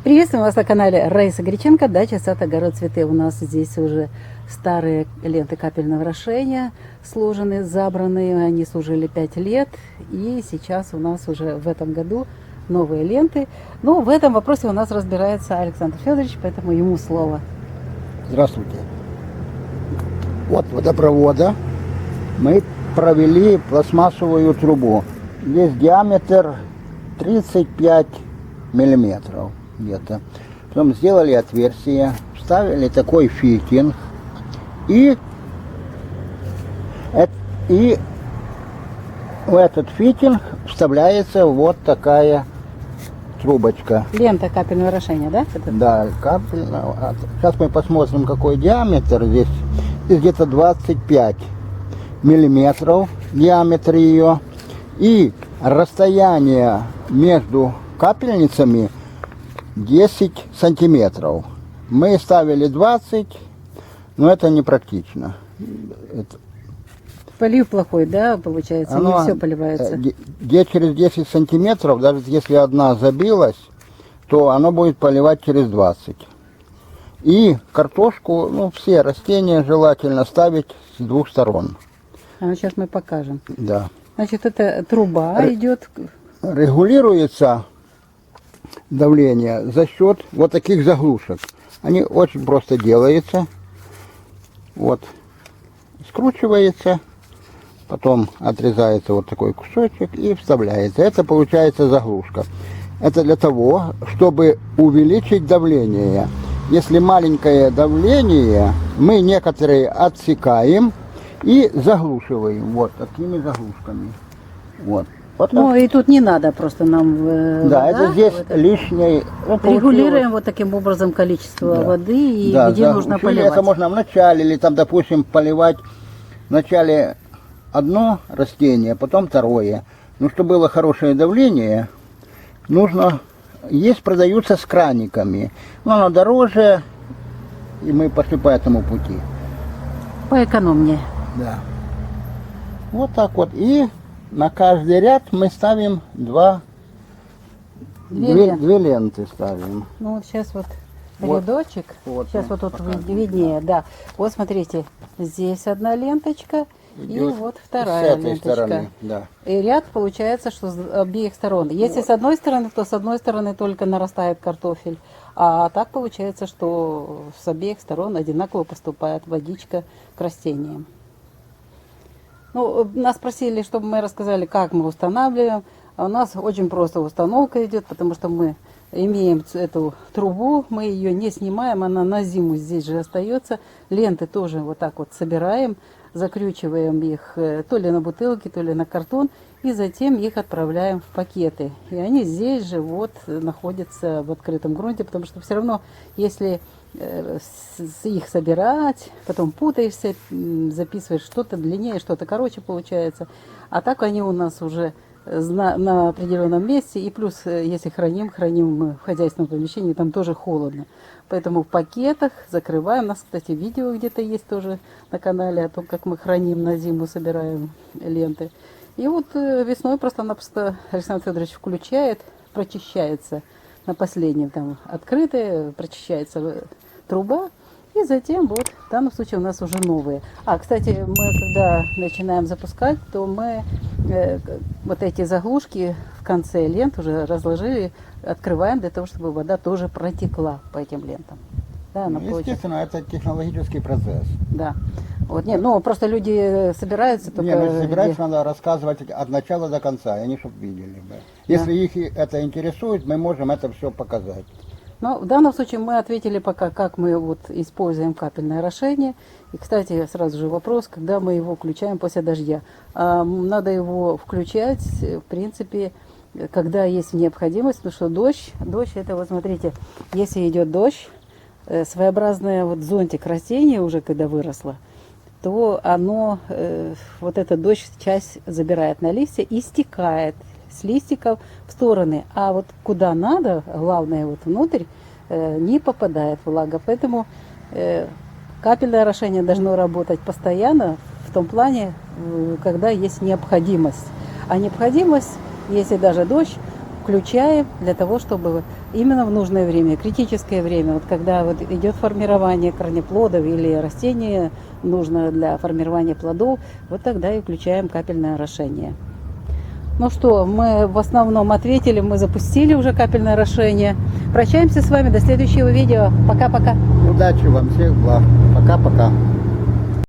Приветствуем вас на канале Раиса Греченко, дача, сад, огород, цветы. У нас здесь уже старые ленты капельного орошения сложены, забраны. Они служили 5 лет. И сейчас у нас уже в этом году новые ленты. Но в этом вопросе у нас разбирается Александр Федорович, поэтому ему слово. Здравствуйте. Вот водопровода мы провели пластмассовую трубу. Здесь диаметр 35 миллиметров где-то. Потом сделали отверстие, вставили такой фитинг и в этот фитинг вставляется вот такая трубочка. Лента капельного орошения, да? Да, капельного. Сейчас мы посмотрим, какой диаметр здесь. Здесь где-то 25 миллиметров диаметр ее. И расстояние между капельницами 10 сантиметров. Мы ставили 20, но это не практично. Полив плохой, да, получается? Оно, не все поливается. Где через 10 сантиметров, даже если одна забилась, то оно будет поливать через 20. И картошку, ну, все растения желательно ставить с двух сторон. А сейчас мы покажем. Да. Значит, это труба идет. Регулируется давление за счет вот таких заглушек. Они очень просто делаются. Вот. Скручивается. Потом отрезается вот такой кусочек и вставляется. Это получается заглушка. Это для того, чтобы увеличить давление. Если маленькое давление, мы некоторые отсекаем и заглушиваем вот такими заглушками. Вот. Вот Ну и тут не надо просто нам да, вода, это здесь вот лишнее. Ну, регулируем вот таким образом количество да. воды и Да, где нужно поливать. Это можно в начале или там, допустим, поливать вначале одно растение, потом второе. Но чтобы было хорошее давление, нужно... Есть, продаются с краниками. Но оно дороже, и мы пошли по этому пути. Поэкономнее. Да. Вот так вот. И на каждый ряд мы ставим две ленты ставим. Ну вот сейчас вот Вот. рядочек. Вот Сейчас он вот тут показывает, виднее, да. Вот смотрите, здесь одна ленточка. И Идет вот с вторая этой ленточка. стороны, да. И ряд получается, что с обеих сторон. Если с одной стороны, то с одной стороны только нарастает картофель. А так получается, что с обеих сторон одинаково поступает водичка к растениям. Ну, нас просили, чтобы мы рассказали, как мы устанавливаем. А у нас очень просто установка идет, потому что мы имеем эту трубу, мы ее не снимаем, она на зиму здесь же остается. Ленты тоже вот так вот собираем, закручиваем их то ли на бутылки, то ли на картон, и затем их отправляем в пакеты. И они здесь же вот находятся в открытом грунте, потому что все равно, если их собирать, потом путаешься, записываешь что-то длиннее, что-то короче получается. А так они у нас уже на определенном месте, и плюс, если храним мы в хозяйственном помещении, там тоже холодно. Поэтому в пакетах закрываем. У нас, кстати, видео где-то есть тоже на канале о том, как мы храним на зиму, собираем ленты. И вот весной просто-напросто Александр Федорович включает, прочищается на последнем, там открытая, прочищается труба. И затем вот в данном случае у нас уже новые. Кстати, мы когда начинаем запускать, то мы вот эти заглушки в конце лент уже разложили, открываем для того, чтобы вода тоже протекла по этим лентам. Да, Ну, естественно, это технологический процесс. Да. Вот, нет, ну просто люди собираются только... Нет, ну, собираться надо рассказывать от начала до конца, и они чтобы видели. Да. Если их это интересует, мы можем это все показать. Но в данном случае мы ответили пока, как мы вот используем капельное орошение. И, кстати, сразу же вопрос, когда мы его включаем после дождя. Надо его включать, в принципе, когда есть необходимость, потому что дождь это вот смотрите, если идет дождь, своеобразный вот зонтик растения уже когда выросло, то оно, вот этот дождь часть забирает на листья и стекает с листиков в стороны, а вот куда надо, главное вот внутрь, не попадает влага. Поэтому капельное орошение должно работать постоянно в том плане, когда есть необходимость. А необходимость, если даже дождь, включаем для того, чтобы именно в нужное время, критическое время, вот когда вот идет формирование корнеплодов или растения нужно для формирования плодов, вот тогда и включаем капельное орошение. Ну что, мы в основном ответили, мы запустили уже капельное орошение. Прощаемся с вами до следующего видео. Пока-пока. Удачи вам, всех благ. Пока-пока.